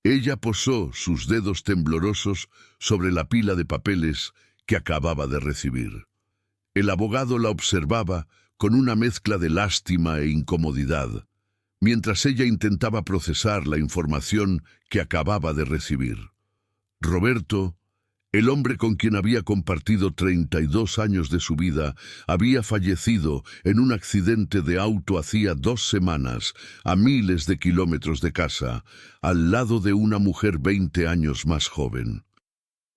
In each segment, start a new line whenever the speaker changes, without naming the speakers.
Ella posó sus dedos temblorosos sobre la pila de papeles que acababa de recibir. El abogado la observaba con una mezcla de lástima e incomodidad, mientras ella intentaba procesar la información que acababa de recibir. Roberto, el hombre con quien había compartido 32 años de su vida, había fallecido en un accidente de auto hacía 2 semanas, a miles de kilómetros de casa, al lado de una mujer 20 años más joven.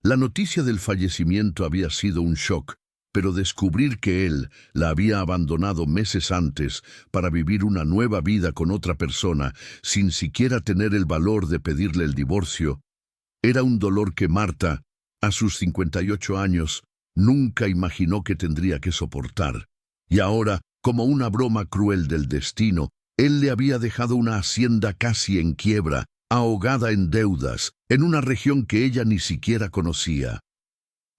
La noticia del fallecimiento había sido un shock, pero descubrir que él la había abandonado meses antes para vivir una nueva vida con otra persona, sin siquiera tener el valor de pedirle el divorcio, era un dolor que Marta, a sus 58 años, nunca imaginó que tendría que soportar. Y ahora, como una broma cruel del destino, él le había dejado una hacienda casi en quiebra, ahogada en deudas, en una región que ella ni siquiera conocía.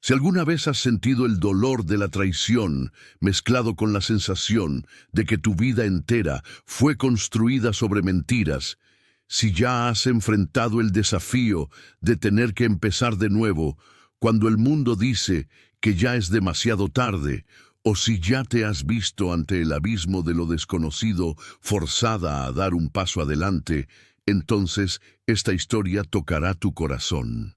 Si alguna vez has sentido el dolor de la traición, mezclado con la sensación de que tu vida entera fue construida sobre mentiras, si ya has enfrentado el desafío de tener que empezar de nuevo cuando el mundo dice que ya es demasiado tarde, o si ya te has visto ante el abismo de lo desconocido forzada a dar un paso adelante, entonces esta historia tocará tu corazón.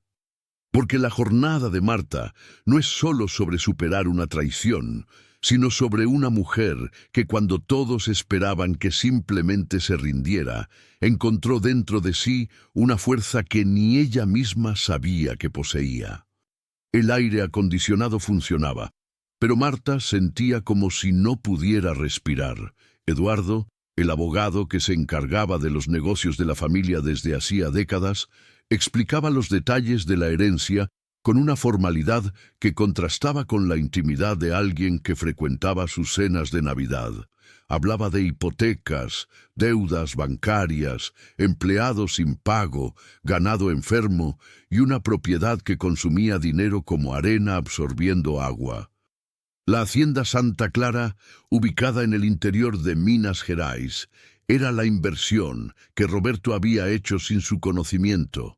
Porque la jornada de Marta no es solo sobre superar una traición, sino sobre una mujer que cuando todos esperaban que simplemente se rindiera, encontró dentro de sí una fuerza que ni ella misma sabía que poseía. El aire acondicionado funcionaba, pero Marta sentía como si no pudiera respirar. Eduardo, el abogado que se encargaba de los negocios de la familia desde hacía décadas, explicaba los detalles de la herencia con una formalidad que contrastaba con la intimidad de alguien que frecuentaba sus cenas de Navidad. Hablaba de hipotecas, deudas bancarias, empleados sin pago, ganado enfermo y una propiedad que consumía dinero como arena absorbiendo agua. La hacienda Santa Clara, ubicada en el interior de Minas Gerais, era la inversión que Roberto había hecho sin su conocimiento,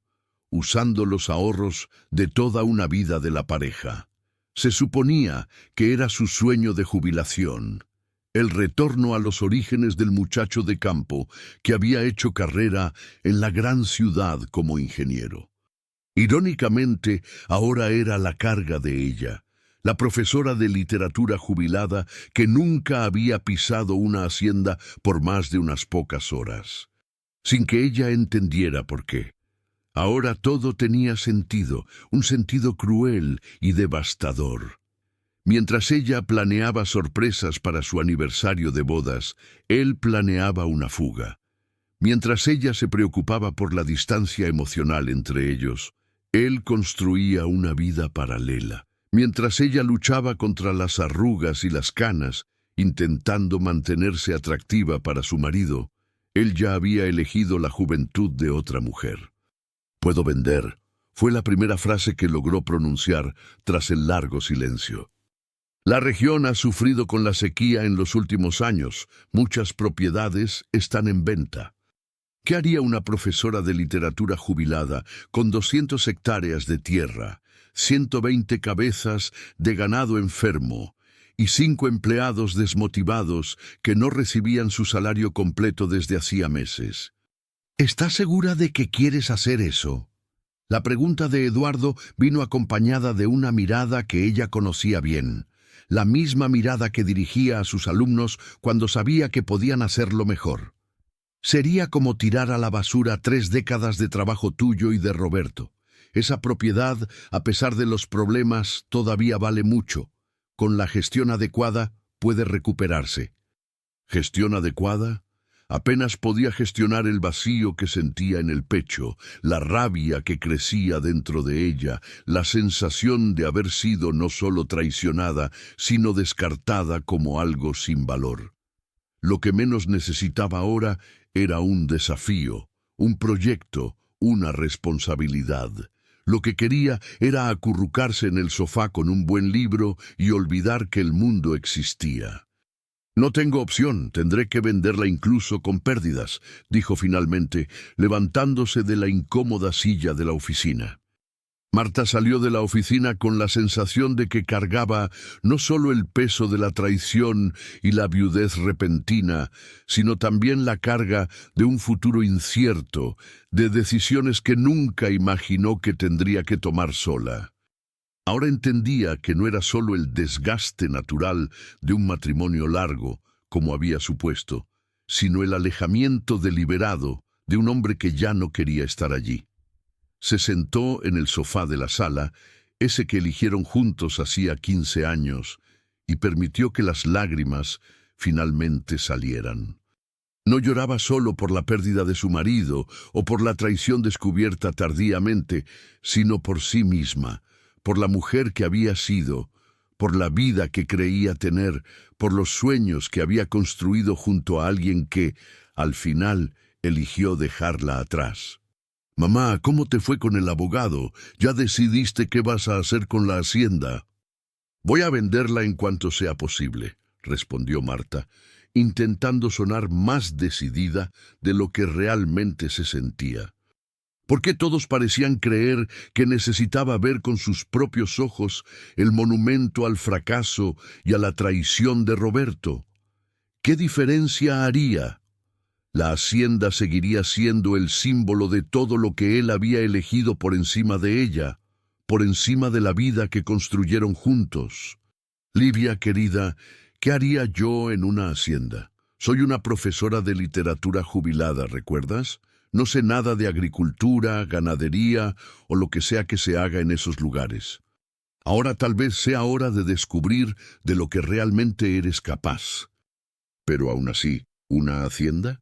usando los ahorros de toda una vida de la pareja. Se suponía que era su sueño de jubilación, el retorno a los orígenes del muchacho de campo que había hecho carrera en la gran ciudad como ingeniero. Irónicamente, ahora era la carga de ella, la profesora de literatura jubilada que nunca había pisado una hacienda por más de unas pocas horas, sin que ella entendiera por qué. Ahora todo tenía sentido, un sentido cruel y devastador. Mientras ella planeaba sorpresas para su aniversario de bodas, él planeaba una fuga. Mientras ella se preocupaba por la distancia emocional entre ellos, él construía una vida paralela. Mientras ella luchaba contra las arrugas y las canas, intentando mantenerse atractiva para su marido, él ya había elegido la juventud de otra mujer. «Puedo vender», fue la primera frase que logró pronunciar tras el largo silencio. La región ha sufrido con la sequía en los últimos años. Muchas propiedades están en venta. ¿Qué haría una profesora de literatura jubilada con 200 hectáreas de tierra, 120 cabezas de ganado enfermo y 5 empleados desmotivados que no recibían su salario completo desde hacía meses? ¿Estás segura de que quieres hacer eso? La pregunta de Eduardo vino acompañada de una mirada que ella conocía bien, la misma mirada que dirigía a sus alumnos cuando sabía que podían hacerlo mejor. Sería como tirar a la basura 3 décadas de trabajo tuyo y de Roberto. Esa propiedad, a pesar de los problemas, todavía vale mucho. Con la gestión adecuada, puede recuperarse. ¿Gestión adecuada? Apenas podía gestionar el vacío que sentía en el pecho, la rabia que crecía dentro de ella, la sensación de haber sido no solo traicionada, sino descartada como algo sin valor. Lo que menos necesitaba ahora era un desafío, un proyecto, una responsabilidad. Lo que quería era acurrucarse en el sofá con un buen libro y olvidar que el mundo existía. No tengo opción, tendré que venderla incluso con pérdidas, dijo finalmente, levantándose de la incómoda silla de la oficina. Marta salió de la oficina con la sensación de que cargaba no solo el peso de la traición y la viudez repentina, sino también la carga de un futuro incierto, de decisiones que nunca imaginó que tendría que tomar sola. Ahora entendía que no era solo el desgaste natural de un matrimonio largo, como había supuesto, sino el alejamiento deliberado de un hombre que ya no quería estar allí. Se sentó en el sofá de la sala, ese que eligieron juntos hacía 15 años, y permitió que las lágrimas finalmente salieran. No lloraba solo por la pérdida de su marido o por la traición descubierta tardíamente, sino por sí misma, por la mujer que había sido, por la vida que creía tener, por los sueños que había construido junto a alguien que, al final, eligió dejarla atrás. «Mamá, ¿cómo te fue con el abogado? ¿Ya decidiste qué vas a hacer con la hacienda?» «Voy a venderla en cuanto sea posible», respondió Marta, intentando sonar más decidida de lo que realmente se sentía. ¿Por qué todos parecían creer que necesitaba ver con sus propios ojos el monumento al fracaso y a la traición de Roberto? ¿Qué diferencia haría? La hacienda seguiría siendo el símbolo de todo lo que él había elegido por encima de ella, por encima de la vida que construyeron juntos. «Livia, querida, ¿qué haría yo en una hacienda? Soy una profesora de literatura jubilada, ¿recuerdas? No sé nada de agricultura, ganadería o lo que sea que se haga en esos lugares. Ahora tal vez sea hora de descubrir de lo que realmente eres capaz. Pero aún así, ¿una hacienda?»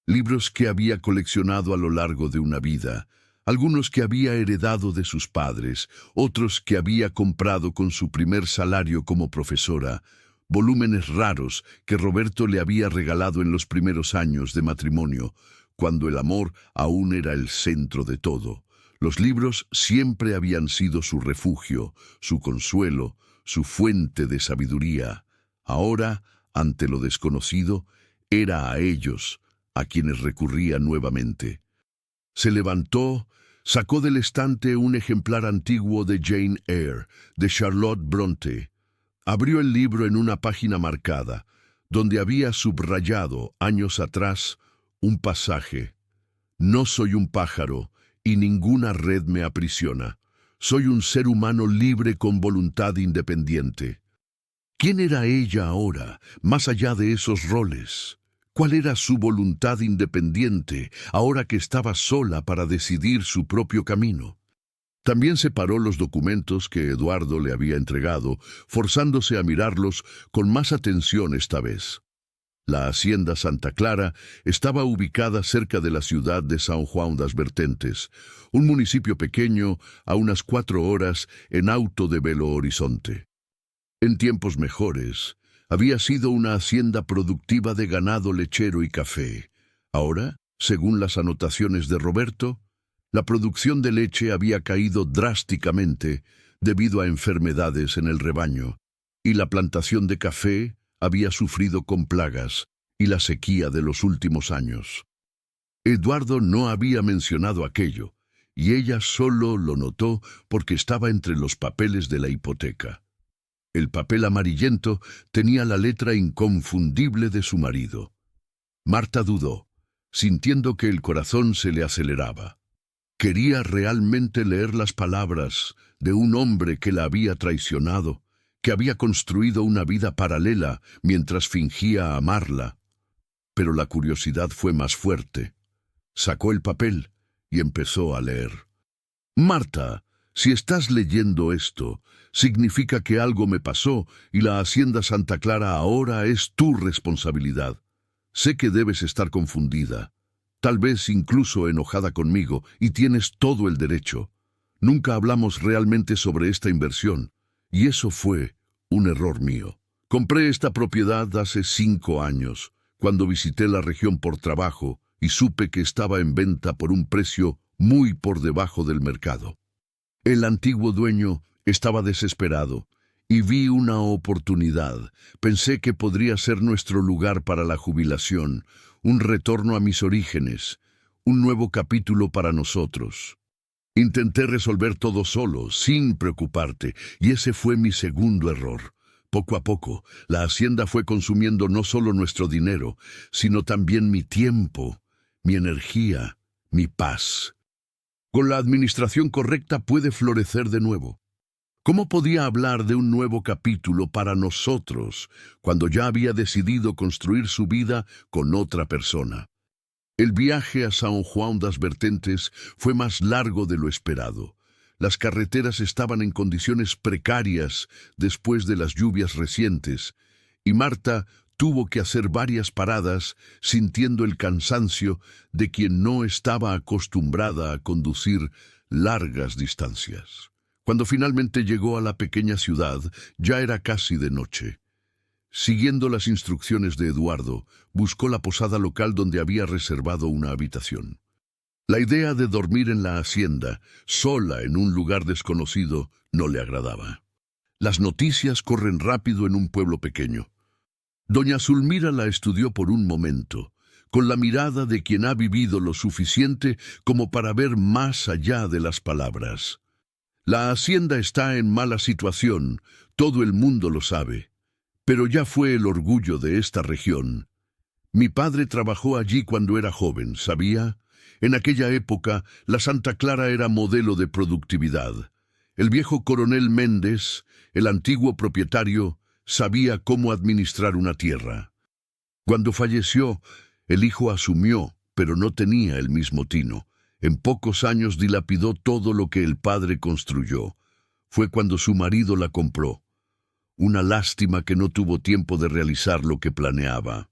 Libros que había coleccionado a lo largo de una vida, algunos que había heredado de sus padres, otros que había comprado con su primer salario como profesora, volúmenes raros que Roberto le había regalado en los primeros años de matrimonio, cuando el amor aún era el centro de todo. Los libros siempre habían sido su refugio, su consuelo, su fuente de sabiduría. Ahora, ante lo desconocido, era a ellos a quienes recurría nuevamente. Se levantó, sacó del estante un ejemplar antiguo de Jane Eyre, de Charlotte Bronte. Abrió el libro en una página marcada, donde había subrayado, años atrás, un pasaje. «No soy un pájaro, y ninguna red me aprisiona. Soy un ser humano libre con voluntad independiente». ¿Quién era ella ahora, más allá de esos roles? ¿Cuál era su voluntad independiente, ahora que estaba sola para decidir su propio camino? También separó los documentos que Eduardo le había entregado, forzándose a mirarlos con más atención esta vez. La hacienda Santa Clara estaba ubicada cerca de la ciudad de São João das Vertentes, un municipio pequeño a unas 4 horas en auto de Belo Horizonte. En tiempos mejores, había sido una hacienda productiva de ganado lechero y café. Ahora, según las anotaciones de Roberto, la producción de leche había caído drásticamente debido a enfermedades en el rebaño, y la plantación de café había sufrido con plagas y la sequía de los últimos años. Eduardo no había mencionado aquello, y ella solo lo notó porque estaba entre los papeles de la hipoteca. El papel amarillento tenía la letra inconfundible de su marido. Marta dudó, sintiendo que el corazón se le aceleraba. Quería realmente leer las palabras de un hombre que la había traicionado, que había construido una vida paralela mientras fingía amarla. Pero la curiosidad fue más fuerte. Sacó el papel y empezó a leer. «Marta, si estás leyendo esto, significa que algo me pasó y la hacienda Santa Clara ahora es tu responsabilidad. Sé que debes estar confundida, tal vez incluso enojada conmigo, y tienes todo el derecho. Nunca hablamos realmente sobre esta inversión, y eso fue un error mío. Compré esta propiedad hace 5 años, cuando visité la región por trabajo y supe que estaba en venta por un precio muy por debajo del mercado. El antiguo dueño estaba desesperado y vi una oportunidad. Pensé que podría ser nuestro lugar para la jubilación, un retorno a mis orígenes, un nuevo capítulo para nosotros. Intenté resolver todo solo, sin preocuparte, y ese fue mi segundo error. Poco a poco, la hacienda fue consumiendo no solo nuestro dinero, sino también mi tiempo, mi energía, mi paz. Con la administración correcta puede florecer de nuevo. ¿Cómo podía hablar de un nuevo capítulo para nosotros cuando ya había decidido construir su vida con otra persona? El viaje a São João das Vertentes fue más largo de lo esperado. Las carreteras estaban en condiciones precarias después de las lluvias recientes, y Marta tuvo que hacer varias paradas sintiendo el cansancio de quien no estaba acostumbrada a conducir largas distancias. Cuando finalmente llegó a la pequeña ciudad, ya era casi de noche. Siguiendo las instrucciones de Eduardo, buscó la posada local donde había reservado una habitación. La idea de dormir en la hacienda, sola en un lugar desconocido, no le agradaba. Las noticias corren rápido en un pueblo pequeño. Doña Zulmira la estudió por un momento, con la mirada de quien ha vivido lo suficiente como para ver más allá de las palabras. La hacienda está en mala situación, todo el mundo lo sabe, pero ya fue el orgullo de esta región. Mi padre trabajó allí cuando era joven, ¿sabía? En aquella época, la Santa Clara era modelo de productividad. El viejo coronel Méndez, el antiguo propietario, sabía cómo administrar una tierra. Cuando falleció, el hijo asumió, pero no tenía el mismo tino. En pocos años dilapidó todo lo que el padre construyó. Fue cuando su marido la compró. Una lástima que no tuvo tiempo de realizar lo que planeaba.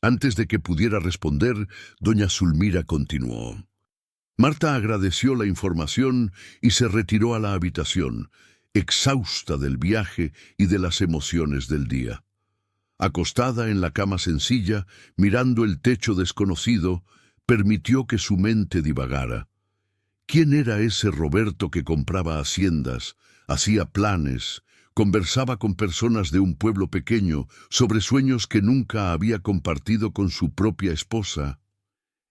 Antes de que pudiera responder, doña Zulmira continuó. Marta agradeció la información y se retiró a la habitación, exhausta del viaje y de las emociones del día. Acostada en la cama sencilla, mirando el techo desconocido, permitió que su mente divagara. ¿Quién era ese Roberto que compraba haciendas, hacía planes, conversaba con personas de un pueblo pequeño sobre sueños que nunca había compartido con su propia esposa?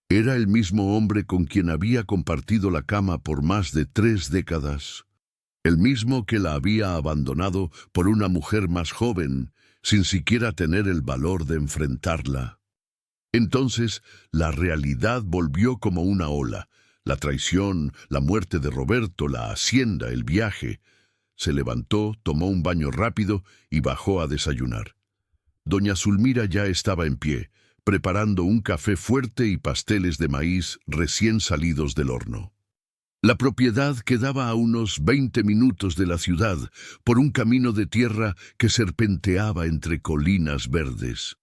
Era el mismo hombre con quien había compartido la cama por más de 3 décadas. El mismo que la había abandonado por una mujer más joven, sin siquiera tener el valor de enfrentarla. Entonces, la realidad volvió como una ola. La traición, la muerte de Roberto, la hacienda, el viaje. Se levantó, tomó un baño rápido y bajó a desayunar. Doña Zulmira ya estaba en pie, preparando un café fuerte y pasteles de maíz recién salidos del horno. La propiedad quedaba a unos 20 minutos de la ciudad, por un camino de tierra que serpenteaba entre colinas verdes.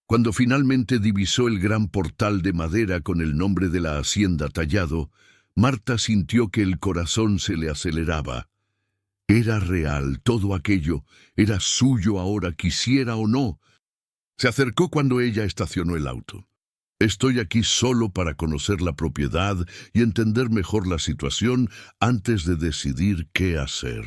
Cuando finalmente divisó el gran portal de madera con el nombre de la hacienda tallado, Marta sintió que el corazón se le aceleraba. Era real, todo aquello, era suyo ahora, quisiera o no. Se acercó cuando ella estacionó el auto. Estoy aquí solo para conocer la propiedad y entender mejor la situación antes de decidir qué hacer.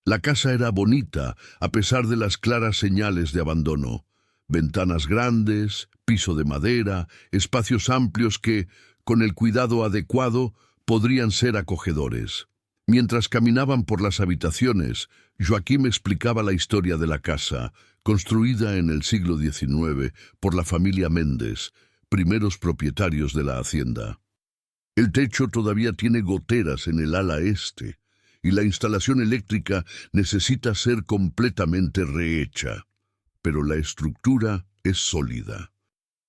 La casa era bonita, a pesar de las claras señales de abandono. Ventanas grandes, piso de madera, espacios amplios que, con el cuidado adecuado, podrían ser acogedores. Mientras caminaban por las habitaciones, Joaquim explicaba la historia de la casa, construida en el siglo XIX por la familia Méndez, primeros propietarios de la hacienda. El techo todavía tiene goteras en el ala este, y la instalación eléctrica necesita ser completamente rehecha. Pero la estructura es sólida.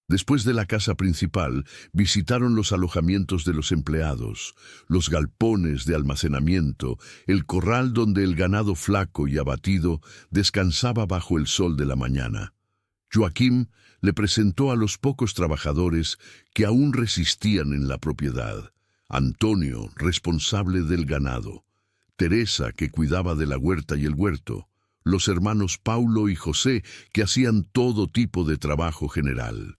Después de la casa principal, visitaron los alojamientos de los empleados, los galpones de almacenamiento, el corral donde el ganado flaco y abatido descansaba bajo el sol de la mañana. Joaquim le presentó a los pocos trabajadores que aún resistían en la propiedad. Antonio, responsable del ganado. Teresa, que cuidaba de la huerta y el huerto. Los hermanos Paulo y José, que hacían todo tipo de trabajo general.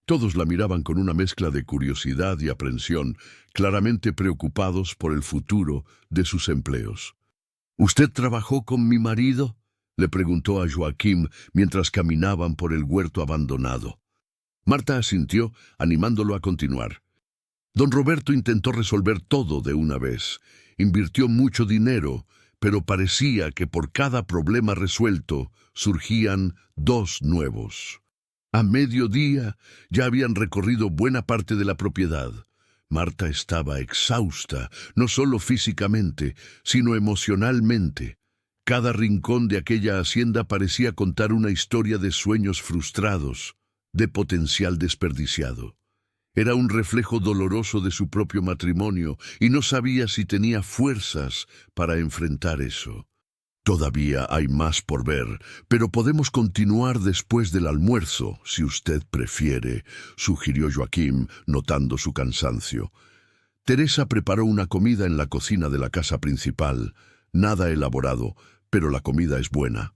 Todos la miraban con una mezcla de curiosidad y aprensión, claramente preocupados por el futuro de sus empleos. ¿Usted trabajó con mi marido?, le preguntó a Joaquim mientras caminaban por el huerto abandonado. Marta asintió, animándolo a continuar. Don Roberto intentó resolver todo de una vez. Invirtió mucho dinero, pero parecía que por cada problema resuelto surgían dos nuevos. A mediodía ya habían recorrido buena parte de la propiedad. Marta estaba exhausta, no solo físicamente, sino emocionalmente. Cada rincón de aquella hacienda parecía contar una historia de sueños frustrados, de potencial desperdiciado. Era un reflejo doloroso de su propio matrimonio y no sabía si tenía fuerzas para enfrentar eso. Todavía hay más por ver, pero podemos continuar después del almuerzo, si usted prefiere, sugirió Joaquim, notando su cansancio. Teresa preparó una comida en la cocina de la casa principal. Nada elaborado, pero la comida es buena.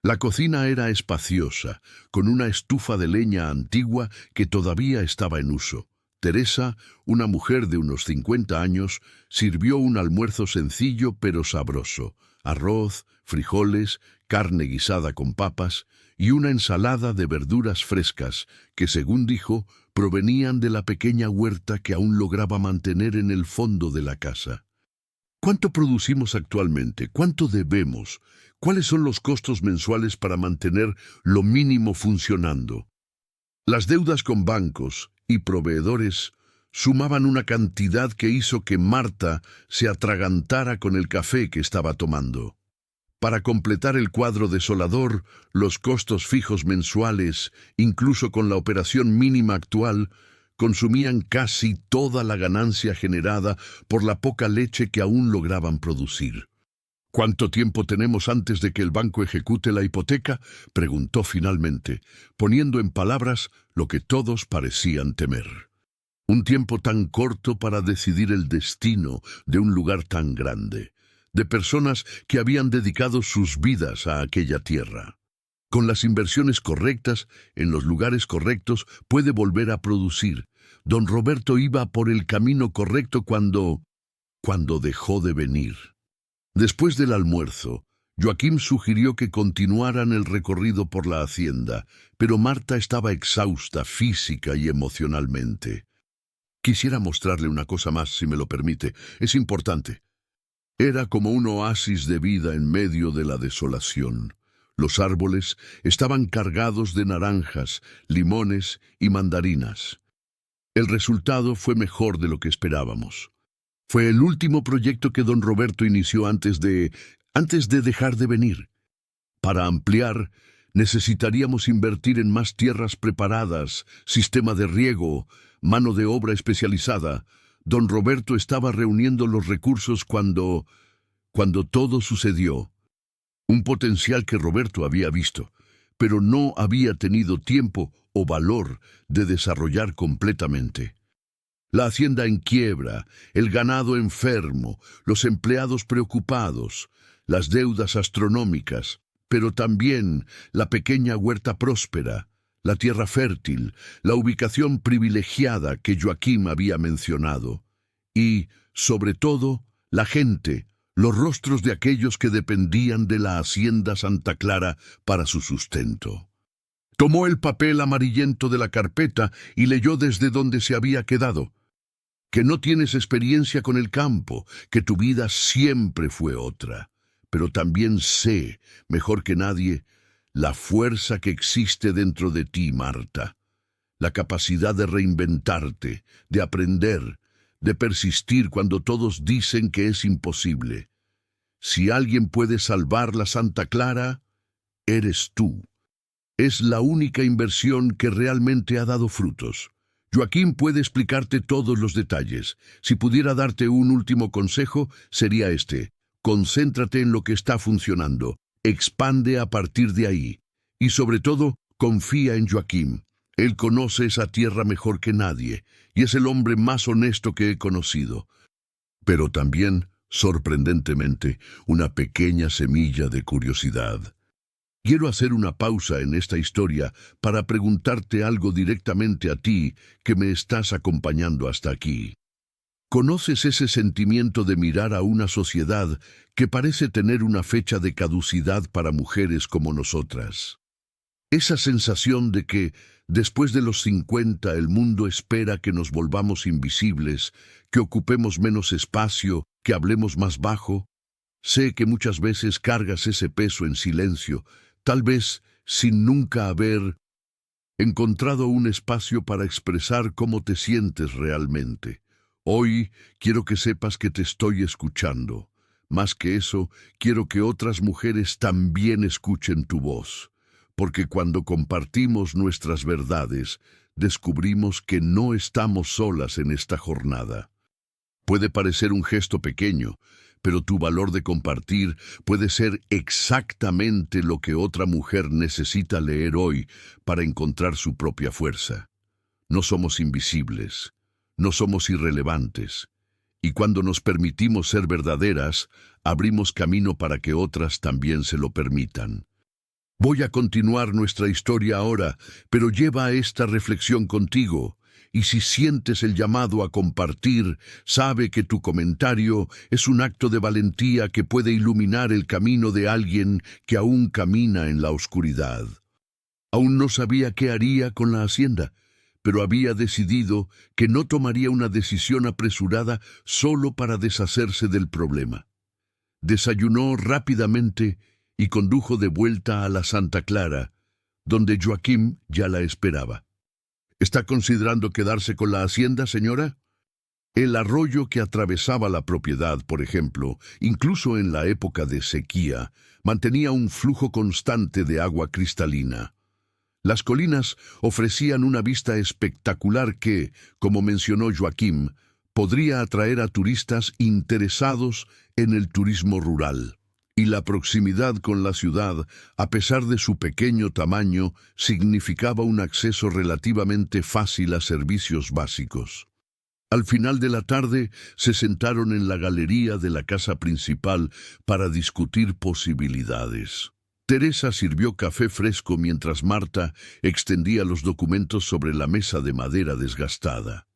La cocina era espaciosa, con una estufa de leña antigua que todavía estaba en uso. Teresa, una mujer de unos 50 años, sirvió un almuerzo sencillo pero sabroso: arroz, frijoles, carne guisada con papas y una ensalada de verduras frescas que, según dijo, provenían de la pequeña huerta que aún lograba mantener en el fondo de la casa. ¿Cuánto producimos actualmente? ¿Cuánto debemos? ¿Cuáles son los costos mensuales para mantener lo mínimo funcionando? Las deudas con bancos y proveedores sumaban una cantidad que hizo que Marta se atragantara con el café que estaba tomando. Para completar el cuadro desolador, los costos fijos mensuales, incluso con la operación mínima actual, consumían casi toda la ganancia generada por la poca leche que aún lograban producir. ¿Cuánto tiempo tenemos antes de que el banco ejecute la hipoteca?, preguntó finalmente, poniendo en palabras lo que todos parecían temer. Un tiempo tan corto para decidir el destino de un lugar tan grande, de personas que habían dedicado sus vidas a aquella tierra. Con las inversiones correctas, en los lugares correctos, puede volver a producir. Don Roberto iba por el camino correcto cuando dejó de venir. Después del almuerzo, Joaquim sugirió que continuaran el recorrido por la hacienda, pero Marta estaba exhausta física y emocionalmente. Quisiera mostrarle una cosa más, si me lo permite. Es importante. Era como un oasis de vida en medio de la desolación. Los árboles estaban cargados de naranjas, limones y mandarinas. El resultado fue mejor de lo que esperábamos. Fue el último proyecto que don Roberto inició antes de dejar de venir. Para ampliar, necesitaríamos invertir en más tierras preparadas, sistema de riego, mano de obra especializada. Don Roberto estaba reuniendo los recursos cuando todo sucedió. Un potencial que Roberto había visto, pero no había tenido tiempo o valor de desarrollar completamente. La hacienda en quiebra, el ganado enfermo, los empleados preocupados, las deudas astronómicas, pero también la pequeña huerta próspera, la tierra fértil, la ubicación privilegiada que Joaquim había mencionado, y, sobre todo, la gente, los rostros de aquellos que dependían de la hacienda Santa Clara para su sustento. Tomó el papel amarillento de la carpeta y leyó desde donde se había quedado: que no tienes experiencia con el campo, que tu vida siempre fue otra. Pero también sé, mejor que nadie, la fuerza que existe dentro de ti, Marta. La capacidad de reinventarte, de aprender, de persistir cuando todos dicen que es imposible. Si alguien puede salvar la Santa Clara, eres tú. Es la única inversión que realmente ha dado frutos. Joaquim puede explicarte todos los detalles. Si pudiera darte un último consejo, sería este: concéntrate en lo que está funcionando, expande a partir de ahí. Y sobre todo, confía en Joaquim. Él conoce esa tierra mejor que nadie, y es el hombre más honesto que he conocido. Pero también, sorprendentemente, una pequeña semilla de curiosidad. Quiero hacer una pausa en esta historia para preguntarte algo directamente a ti que me estás acompañando hasta aquí. ¿Conoces ese sentimiento de mirar a una sociedad que parece tener una fecha de caducidad para mujeres como nosotras? Esa sensación de que, después de los 50, el mundo espera que nos volvamos invisibles, que ocupemos menos espacio, que hablemos más bajo. Sé que muchas veces cargas ese peso en silencio, tal vez sin nunca haber encontrado un espacio para expresar cómo te sientes realmente. Hoy quiero que sepas que te estoy escuchando. Más que eso, quiero que otras mujeres también escuchen tu voz, porque cuando compartimos nuestras verdades, descubrimos que no estamos solas en esta jornada. Puede parecer un gesto pequeño, pero tu valor de compartir puede ser exactamente lo que otra mujer necesita leer hoy para encontrar su propia fuerza. No somos invisibles, no somos irrelevantes, y cuando nos permitimos ser verdaderas, abrimos camino para que otras también se lo permitan. Voy a continuar nuestra historia ahora, pero lleva esta reflexión contigo. Y si sientes el llamado a compartir, sabe que tu comentario es un acto de valentía que puede iluminar el camino de alguien que aún camina en la oscuridad. Aún no sabía qué haría con la hacienda, pero había decidido que no tomaría una decisión apresurada solo para deshacerse del problema. Desayunó rápidamente y condujo de vuelta a la Santa Clara, donde Joaquim ya la esperaba. ¿Está considerando quedarse con la hacienda, señora? El arroyo que atravesaba la propiedad, por ejemplo, incluso en la época de sequía, mantenía un flujo constante de agua cristalina. Las colinas ofrecían una vista espectacular que, como mencionó Joaquim, podría atraer a turistas interesados en el turismo rural. Y la proximidad con la ciudad, a pesar de su pequeño tamaño, significaba un acceso relativamente fácil a servicios básicos. Al final de la tarde, se sentaron en la galería de la casa principal para discutir posibilidades. Teresa sirvió café fresco mientras Marta extendía los documentos sobre la mesa de madera desgastada.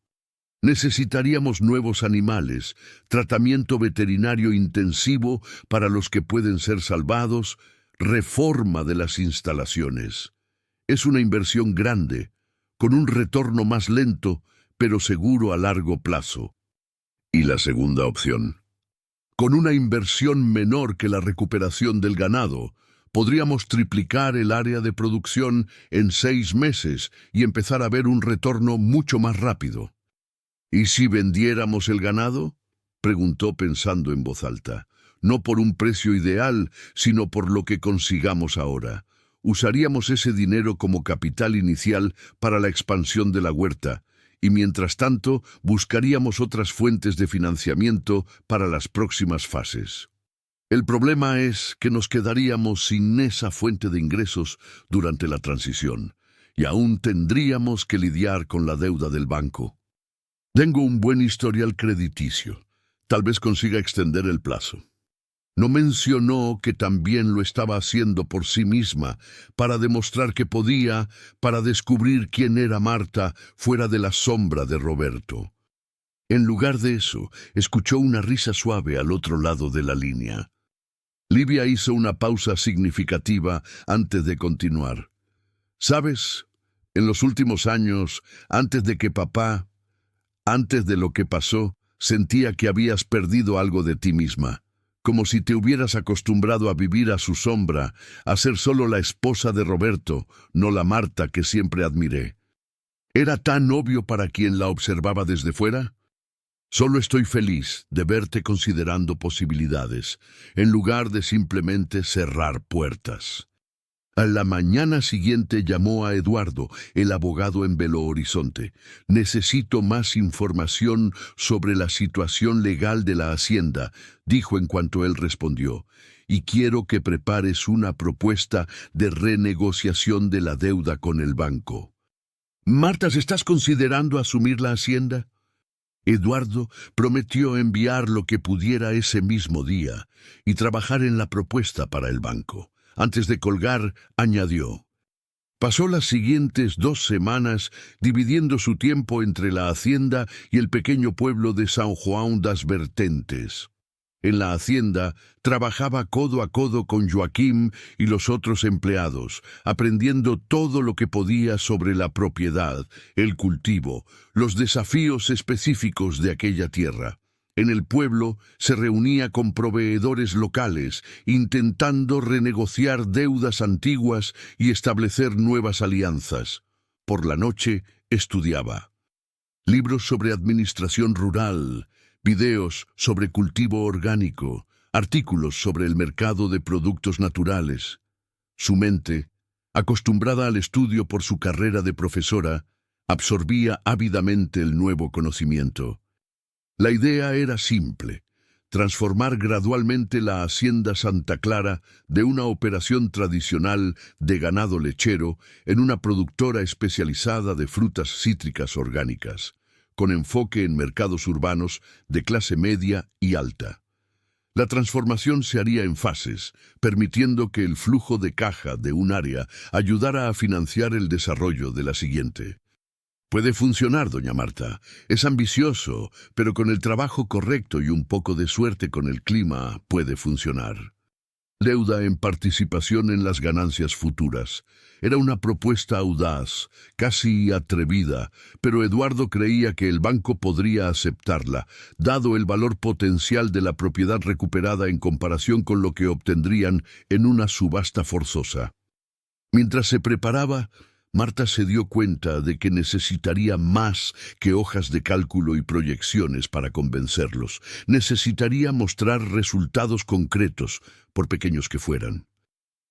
Necesitaríamos nuevos animales, tratamiento veterinario intensivo para los que pueden ser salvados, reforma de las instalaciones. Es una inversión grande, con un retorno más lento, pero seguro a largo plazo. ¿Y la segunda opción? Con una inversión menor que la recuperación del ganado, podríamos triplicar el área de producción en 6 meses y empezar a ver un retorno mucho más rápido. ¿Y si vendiéramos el ganado?, preguntó pensando en voz alta. No por un precio ideal, sino por lo que consigamos ahora. Usaríamos ese dinero como capital inicial para la expansión de la huerta, y mientras tanto buscaríamos otras fuentes de financiamiento para las próximas fases. El problema es que nos quedaríamos sin esa fuente de ingresos durante la transición, y aún tendríamos que lidiar con la deuda del banco. Tengo un buen historial crediticio. Tal vez consiga extender el plazo. No mencionó que también lo estaba haciendo por sí misma, para demostrar que podía, para descubrir quién era Marta fuera de la sombra de Roberto. En lugar de eso, escuchó una risa suave al otro lado de la línea. Livia hizo una pausa significativa antes de continuar. ¿Sabes? En los últimos años, antes de lo que pasó, sentía que habías perdido algo de ti misma, como si te hubieras acostumbrado a vivir a su sombra, a ser solo la esposa de Roberto, no la Marta que siempre admiré. ¿Era tan obvio para quien la observaba desde fuera? Solo estoy feliz de verte considerando posibilidades, en lugar de simplemente cerrar puertas. A la mañana siguiente llamó a Eduardo, el abogado en Belo Horizonte. Necesito más información sobre la situación legal de la hacienda, dijo en cuanto él respondió, y quiero que prepares una propuesta de renegociación de la deuda con el banco. Marta, ¿estás considerando asumir la hacienda? Eduardo prometió enviar lo que pudiera ese mismo día y trabajar en la propuesta para el banco. Antes de colgar, añadió: Pasó las siguientes 2 semanas dividiendo su tiempo entre la hacienda y el pequeño pueblo de São João das Vertentes. En la hacienda trabajaba codo a codo con Joaquim y los otros empleados, aprendiendo todo lo que podía sobre la propiedad, el cultivo, los desafíos específicos de aquella tierra. En el pueblo se reunía con proveedores locales, intentando renegociar deudas antiguas y establecer nuevas alianzas. Por la noche estudiaba. Libros sobre administración rural, videos sobre cultivo orgánico, artículos sobre el mercado de productos naturales. Su mente, acostumbrada al estudio por su carrera de profesora, absorbía ávidamente el nuevo conocimiento. La idea era simple: transformar gradualmente la hacienda Santa Clara de una operación tradicional de ganado lechero en una productora especializada de frutas cítricas orgánicas, con enfoque en mercados urbanos de clase media y alta. La transformación se haría en fases, permitiendo que el flujo de caja de un área ayudara a financiar el desarrollo de la siguiente. Puede funcionar, doña Marta. Es ambicioso, pero con el trabajo correcto y un poco de suerte con el clima puede funcionar. Deuda en participación en las ganancias futuras. Era una propuesta audaz, casi atrevida, pero Eduardo creía que el banco podría aceptarla, dado el valor potencial de la propiedad recuperada en comparación con lo que obtendrían en una subasta forzosa. Mientras se preparaba, Marta se dio cuenta de que necesitaría más que hojas de cálculo y proyecciones para convencerlos. Necesitaría mostrar resultados concretos, por pequeños que fueran.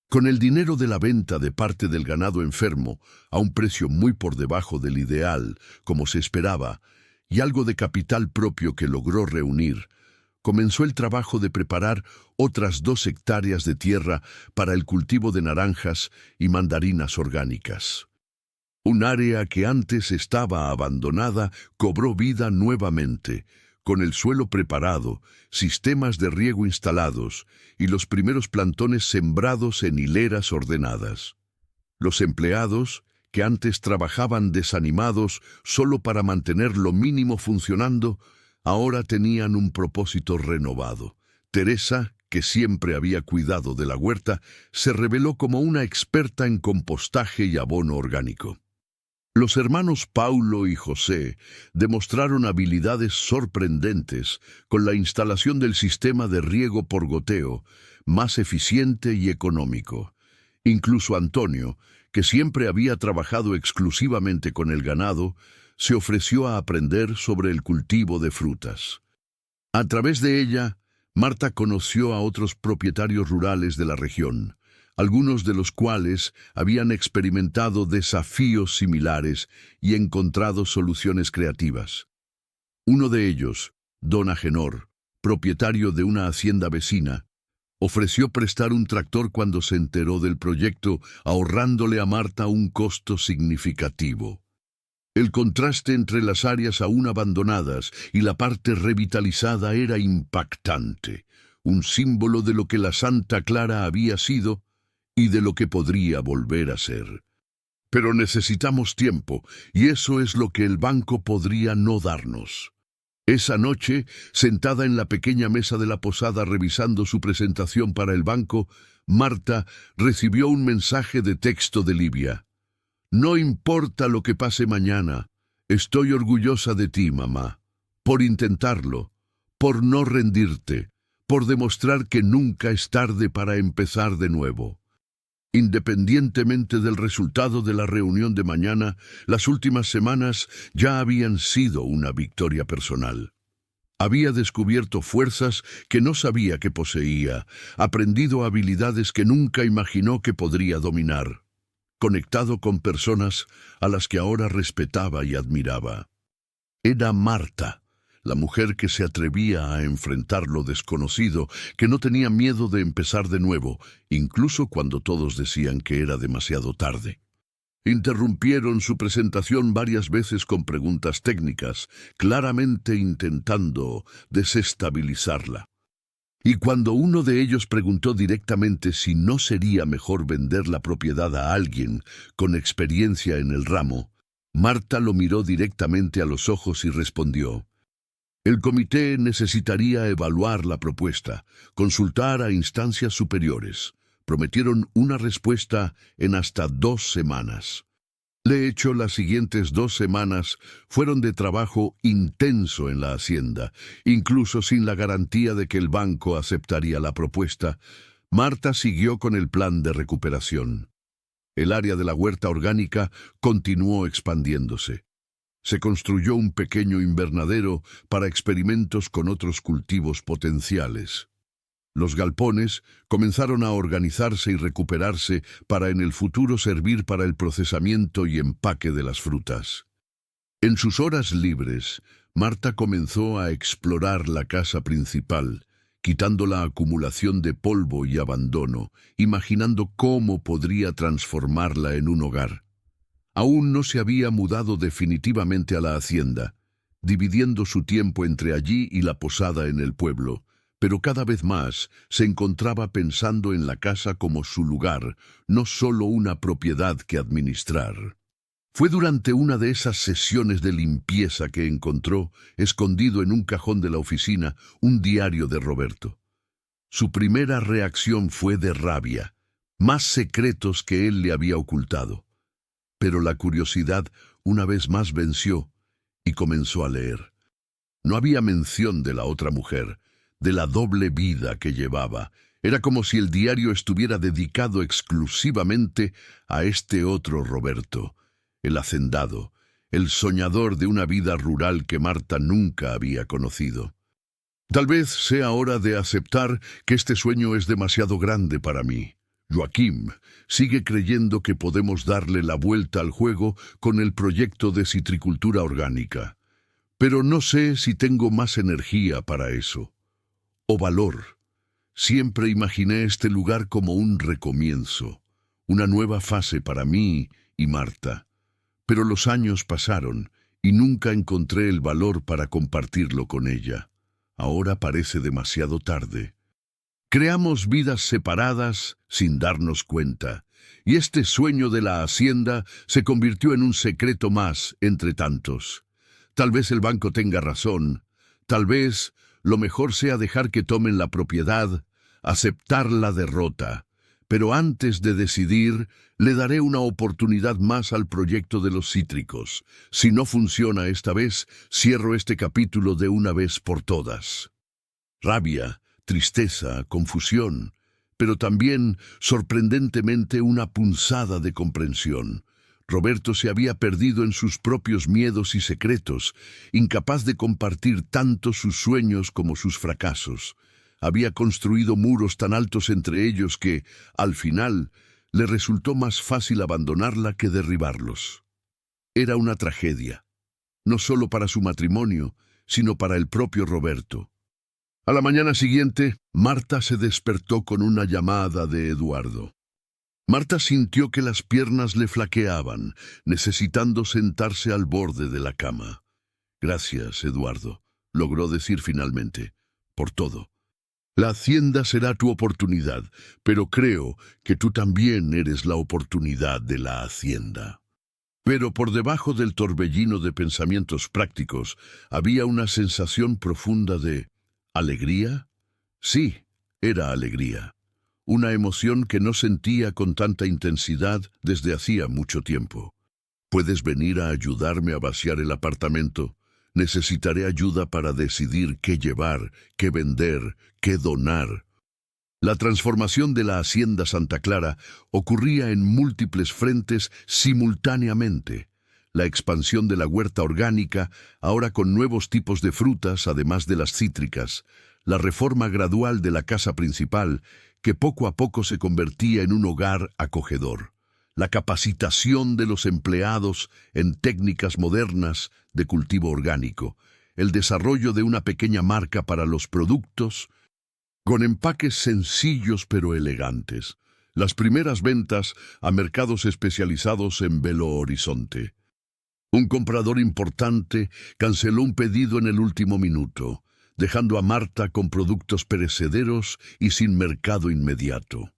Con el dinero de la venta de parte del ganado enfermo, a un precio muy por debajo del ideal, como se esperaba, y algo de capital propio que logró reunir, comenzó el trabajo de preparar otras 2 hectáreas de tierra para el cultivo de naranjas y mandarinas orgánicas. Un área que antes estaba abandonada cobró vida nuevamente, con el suelo preparado, sistemas de riego instalados y los primeros plantones sembrados en hileras ordenadas. Los empleados, que antes trabajaban desanimados solo para mantener lo mínimo funcionando, ahora tenían un propósito renovado. Teresa, que siempre había cuidado de la huerta, se reveló como una experta en compostaje y abono orgánico. Los hermanos Paulo y José demostraron habilidades sorprendentes con la instalación del sistema de riego por goteo, más eficiente y económico. Incluso Antonio, que siempre había trabajado exclusivamente con el ganado, se ofreció a aprender sobre el cultivo de frutas. A través de ella, Marta conoció a otros propietarios rurales de la región, algunos de los cuales habían experimentado desafíos similares y encontrado soluciones creativas. Uno de ellos, don Agenor, propietario de una hacienda vecina, ofreció prestar un tractor cuando se enteró del proyecto, ahorrándole a Marta un costo significativo. El contraste entre las áreas aún abandonadas y la parte revitalizada era impactante, un símbolo de lo que la Santa Clara había sido y de lo que podría volver a ser. Pero necesitamos tiempo, y eso es lo que el banco podría no darnos. Esa noche, sentada en la pequeña mesa de la posada revisando su presentación para el banco, Marta recibió un mensaje de texto de Livia. No importa lo que pase mañana, estoy orgullosa de ti, mamá, por intentarlo, por no rendirte, por demostrar que nunca es tarde para empezar de nuevo. Independientemente del resultado de la reunión de mañana, las últimas semanas ya habían sido una victoria personal. Había descubierto fuerzas que no sabía que poseía, aprendido habilidades que nunca imaginó que podría dominar, conectado con personas a las que ahora respetaba y admiraba. Era Marta, la mujer que se atrevía a enfrentar lo desconocido, que no tenía miedo de empezar de nuevo, incluso cuando todos decían que era demasiado tarde. Interrumpieron su presentación varias veces con preguntas técnicas, claramente intentando desestabilizarla. Y cuando uno de ellos preguntó directamente si no sería mejor vender la propiedad a alguien con experiencia en el ramo, Marta lo miró directamente a los ojos y respondió: el comité necesitaría evaluar la propuesta, consultar a instancias superiores. Prometieron una respuesta en hasta 2 semanas. De hecho, las siguientes 2 semanas fueron de trabajo intenso en la hacienda. Incluso sin la garantía de que el banco aceptaría la propuesta, Marta siguió con el plan de recuperación. El área de la huerta orgánica continuó expandiéndose. Se construyó un pequeño invernadero para experimentos con otros cultivos potenciales. Los galpones comenzaron a organizarse y recuperarse para en el futuro servir para el procesamiento y empaque de las frutas. En sus horas libres, Marta comenzó a explorar la casa principal, quitando la acumulación de polvo y abandono, imaginando cómo podría transformarla en un hogar. Aún no se había mudado definitivamente a la hacienda, dividiendo su tiempo entre allí y la posada en el pueblo, pero cada vez más se encontraba pensando en la casa como su lugar, no solo una propiedad que administrar. Fue durante una de esas sesiones de limpieza que encontró, escondido en un cajón de la oficina, un diario de Roberto. Su primera reacción fue de rabia, más secretos que él le había ocultado. Pero la curiosidad una vez más venció y comenzó a leer. No había mención de la otra mujer, de la doble vida que llevaba. Era como si el diario estuviera dedicado exclusivamente a este otro Roberto, el hacendado, el soñador de una vida rural que Marta nunca había conocido. Tal vez sea hora de aceptar que este sueño es demasiado grande para mí. Joaquim sigue creyendo que podemos darle la vuelta al juego con el proyecto de citricultura orgánica. Pero no sé si tengo más energía para eso. O valor. Siempre imaginé este lugar como un recomienzo, una nueva fase para mí y Marta. Pero los años pasaron y nunca encontré el valor para compartirlo con ella. Ahora parece demasiado tarde. Creamos vidas separadas sin darnos cuenta, y este sueño de la hacienda se convirtió en un secreto más entre tantos. Tal vez el banco tenga razón, tal vez lo mejor sea dejar que tomen la propiedad, aceptar la derrota. Pero antes de decidir, le daré una oportunidad más al proyecto de los cítricos. Si no funciona esta vez, cierro este capítulo de una vez por todas. Rabia, tristeza, confusión, pero también, sorprendentemente, una punzada de comprensión. Roberto se había perdido en sus propios miedos y secretos, incapaz de compartir tanto sus sueños como sus fracasos. Había construido muros tan altos entre ellos que, al final, le resultó más fácil abandonarla que derribarlos. Era una tragedia, no solo para su matrimonio, sino para el propio Roberto. A la mañana siguiente, Marta se despertó con una llamada de Eduardo. Marta sintió que las piernas le flaqueaban, necesitando sentarse al borde de la cama. «Gracias, Eduardo», logró decir finalmente, «por todo. La hacienda será tu oportunidad, pero creo que tú también eres la oportunidad de la hacienda». Pero por debajo del torbellino de pensamientos prácticos había una sensación profunda de ¿alegría? Sí, era alegría. Una emoción que no sentía con tanta intensidad desde hacía mucho tiempo. ¿Puedes venir a ayudarme a vaciar el apartamento? Necesitaré ayuda para decidir qué llevar, qué vender, qué donar. La transformación de la Hacienda Santa Clara ocurría en múltiples frentes simultáneamente. La expansión de la huerta orgánica, ahora con nuevos tipos de frutas, además de las cítricas. La reforma gradual de la casa principal, que poco a poco se convertía en un hogar acogedor. La capacitación de los empleados en técnicas modernas de cultivo orgánico. El desarrollo de una pequeña marca para los productos, con empaques sencillos pero elegantes. Las primeras ventas a mercados especializados en Belo Horizonte. Un comprador importante canceló un pedido en el último minuto. dejando a Marta con productos perecederos y sin mercado inmediato.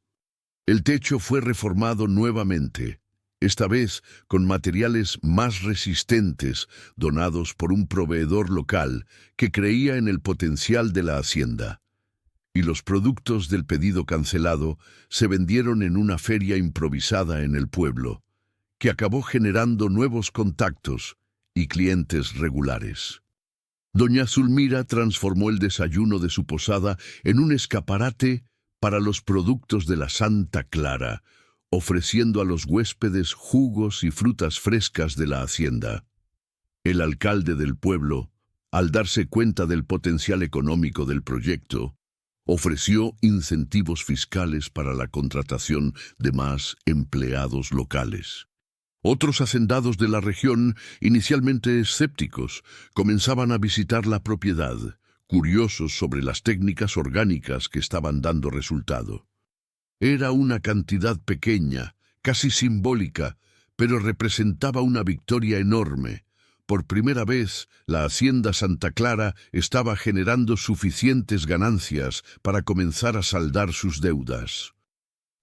El techo fue reformado nuevamente, esta vez con materiales más resistentes donados por un proveedor local que creía en el potencial de la hacienda. Y los productos del pedido cancelado se vendieron en una feria improvisada en el pueblo, que acabó generando nuevos contactos y clientes regulares. Doña Zulmira transformó el desayuno de su posada en un escaparate para los productos de la Santa Clara, ofreciendo a los huéspedes jugos y frutas frescas de la hacienda. El alcalde del pueblo, al darse cuenta del potencial económico del proyecto, ofreció incentivos fiscales para la contratación de más empleados locales. Otros hacendados de la región, inicialmente escépticos, comenzaban a visitar la propiedad, curiosos sobre las técnicas orgánicas que estaban dando resultado. Era una cantidad pequeña, casi simbólica, pero representaba una victoria enorme. Por primera vez, la Hacienda Santa Clara estaba generando suficientes ganancias para comenzar a saldar sus deudas.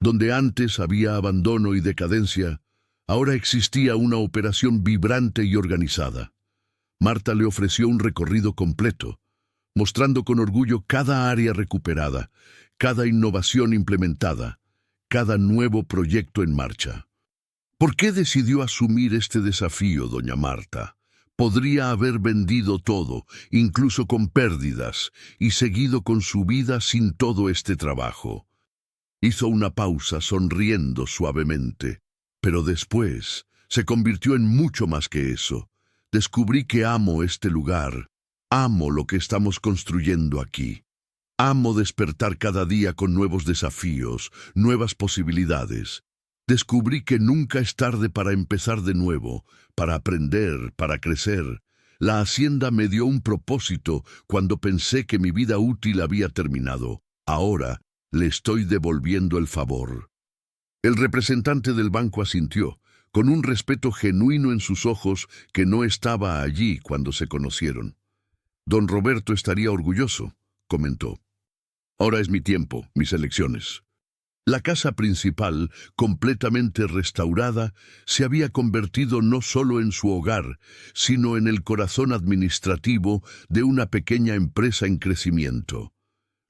Donde antes había abandono y decadencia, ahora existía una operación vibrante y organizada. Marta le ofreció un recorrido completo, mostrando con orgullo cada área recuperada, cada innovación implementada, cada nuevo proyecto en marcha. ¿Por qué decidió asumir este desafío, doña Marta? Podría haber vendido todo, incluso con pérdidas, y seguido con su vida sin todo este trabajo. Hizo una pausa sonriendo suavemente, pero después se convirtió en mucho más que eso. Descubrí que amo este lugar, amo lo que estamos construyendo aquí. Amo despertar cada día con nuevos desafíos, nuevas posibilidades. Descubrí que nunca es tarde para empezar de nuevo, para aprender, para crecer. La hacienda me dio un propósito cuando pensé que mi vida útil había terminado. Ahora le estoy devolviendo el favor. El representante del banco asintió, con un respeto genuino en sus ojos que no estaba allí cuando se conocieron. Don Roberto estaría orgulloso, comentó. Ahora es mi tiempo, mis elecciones. La casa principal, completamente restaurada, se había convertido no solo en su hogar, sino en el corazón administrativo de una pequeña empresa en crecimiento.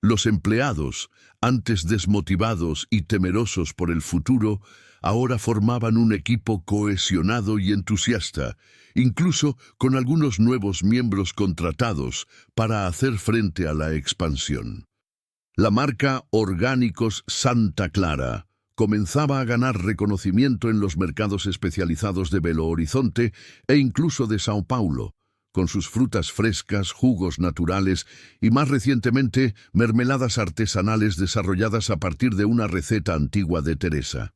Los empleados, antes desmotivados y temerosos por el futuro, ahora formaban un equipo cohesionado y entusiasta, incluso con algunos nuevos miembros contratados para hacer frente a la expansión. La marca Orgánicos Santa Clara comenzaba a ganar reconocimiento en los mercados especializados de Belo Horizonte e incluso de Sao Paulo, con sus frutas frescas, jugos naturales y más recientemente mermeladas artesanales desarrolladas a partir de una receta antigua de Teresa.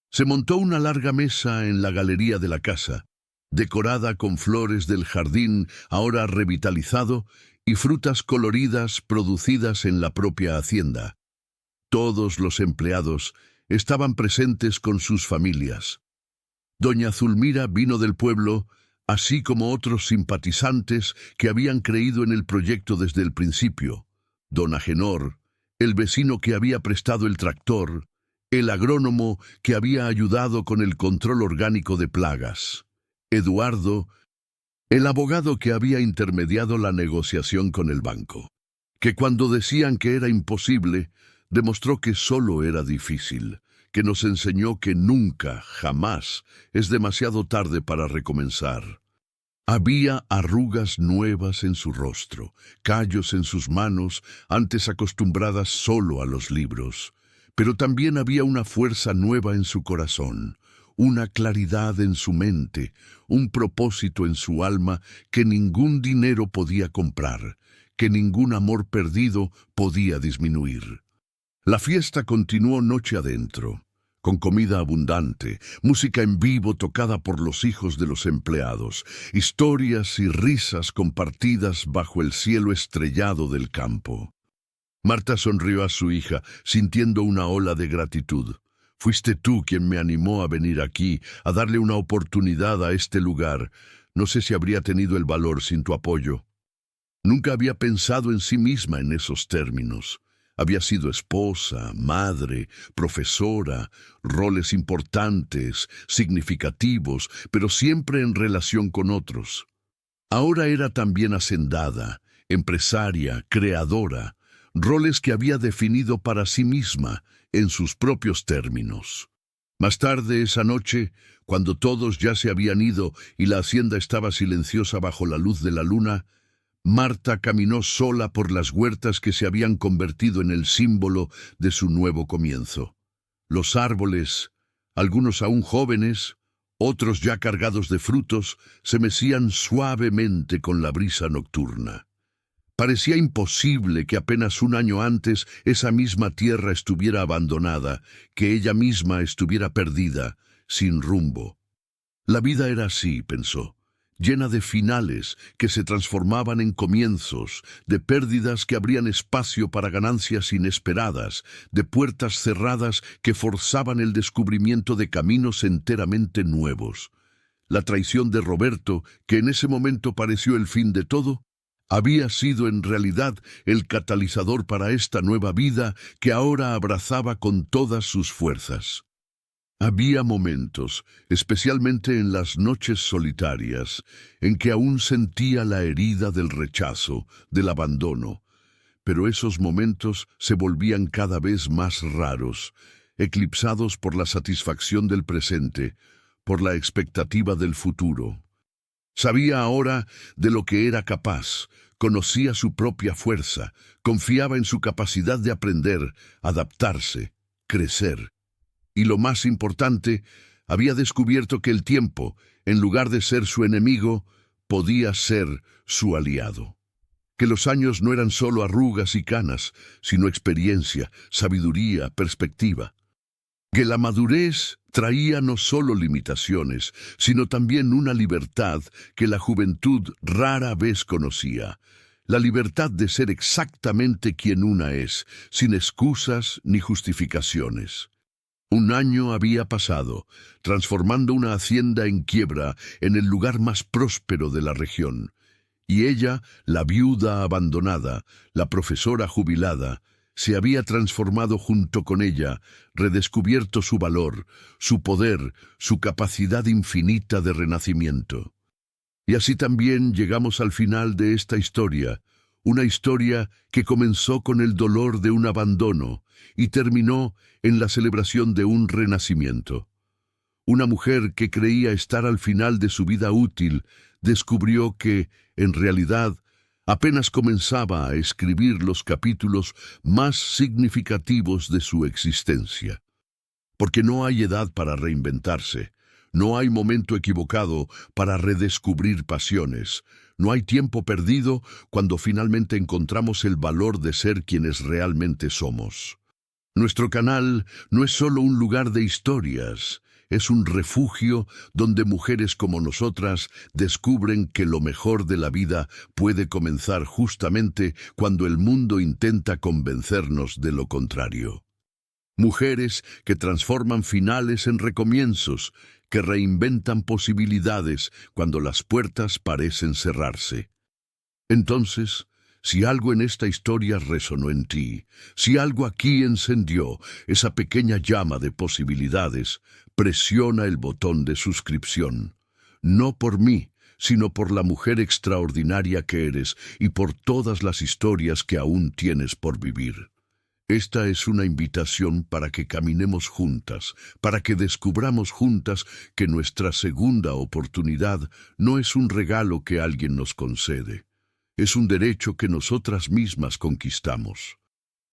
Se montó una larga mesa en la galería de la casa, decorada con flores del jardín ahora revitalizado y frutas coloridas producidas en la propia hacienda. Todos los empleados estaban presentes con sus familias. Doña Zulmira vino del pueblo, así como otros simpatizantes que habían creído en el proyecto desde el principio. Don Agenor, el vecino que había prestado el tractor, el agrónomo que había ayudado con el control orgánico de plagas, Eduardo, el abogado que había intermediado la negociación con el banco, que cuando decían que era imposible, demostró que solo era difícil, que nos enseñó que nunca, jamás, es demasiado tarde para recomenzar. Había arrugas nuevas en su rostro, callos en sus manos, antes acostumbradas solo a los libros, pero también había una fuerza nueva en su corazón, una claridad en su mente, un propósito en su alma que ningún dinero podía comprar, que ningún amor perdido podía disminuir. La fiesta continuó noche adentro, con comida abundante, música en vivo tocada por los hijos de los empleados, historias y risas compartidas bajo el cielo estrellado del campo. Marta sonrió a su hija, sintiendo una ola de gratitud. Fuiste tú quien me animó a venir aquí, a darle una oportunidad a este lugar. No sé si habría tenido el valor sin tu apoyo. Nunca había pensado en sí misma en esos términos. Había sido esposa, madre, profesora, roles importantes, significativos, pero siempre en relación con otros. Ahora era también hacendada, empresaria, creadora, roles que había definido para sí misma en sus propios términos. Más tarde esa noche, cuando todos ya se habían ido y la hacienda estaba silenciosa bajo la luz de la luna, Marta caminó sola por las huertas que se habían convertido en el símbolo de su nuevo comienzo. Los árboles, algunos aún jóvenes, otros ya cargados de frutos, se mecían suavemente con la brisa nocturna. Parecía imposible que apenas un año antes esa misma tierra estuviera abandonada, que ella misma estuviera perdida, sin rumbo. La vida era así, pensó, llena de finales que se transformaban en comienzos, de pérdidas que abrían espacio para ganancias inesperadas, de puertas cerradas que forzaban el descubrimiento de caminos enteramente nuevos. La traición de Roberto, que en ese momento pareció el fin de todo, había sido en realidad el catalizador para esta nueva vida que ahora abrazaba con todas sus fuerzas. Había momentos, especialmente en las noches solitarias, en que aún sentía la herida del rechazo, del abandono, pero esos momentos se volvían cada vez más raros, eclipsados por la satisfacción del presente, por la expectativa del futuro. Sabía ahora de lo que era capaz, conocía su propia fuerza, confiaba en su capacidad de aprender, adaptarse, crecer. Y lo más importante, había descubierto que el tiempo, en lugar de ser su enemigo, podía ser su aliado. Que los años no eran solo arrugas y canas, sino experiencia, sabiduría, perspectiva. Que la madurez traía no solo limitaciones, sino también una libertad que la juventud rara vez conocía. La libertad de ser exactamente quien una es, sin excusas ni justificaciones. Un año había pasado, transformando una hacienda en quiebra en el lugar más próspero de la región. Y ella, la viuda abandonada, la profesora jubilada, se había transformado junto con ella, redescubierto su valor, su poder, su capacidad infinita de renacimiento. Y así también llegamos al final de esta historia, una historia que comenzó con el dolor de un abandono y terminó en la celebración de un renacimiento. Una mujer que creía estar al final de su vida útil descubrió que, en realidad, apenas comenzaba a escribir los capítulos más significativos de su existencia. Porque no hay edad para reinventarse, no hay momento equivocado para redescubrir pasiones, no hay tiempo perdido cuando finalmente encontramos el valor de ser quienes realmente somos. Nuestro canal no es solo un lugar de historias, es un refugio donde mujeres como nosotras descubren que lo mejor de la vida puede comenzar justamente cuando el mundo intenta convencernos de lo contrario. Mujeres que transforman finales en recomienzos, que reinventan posibilidades cuando las puertas parecen cerrarse. Entonces, si algo en esta historia resonó en ti, si algo aquí encendió esa pequeña llama de posibilidades, presiona el botón de suscripción. No por mí, sino por la mujer extraordinaria que eres y por todas las historias que aún tienes por vivir. Esta es una invitación para que caminemos juntas, para que descubramos juntas que nuestra segunda oportunidad no es un regalo que alguien nos concede. Es un derecho que nosotras mismas conquistamos.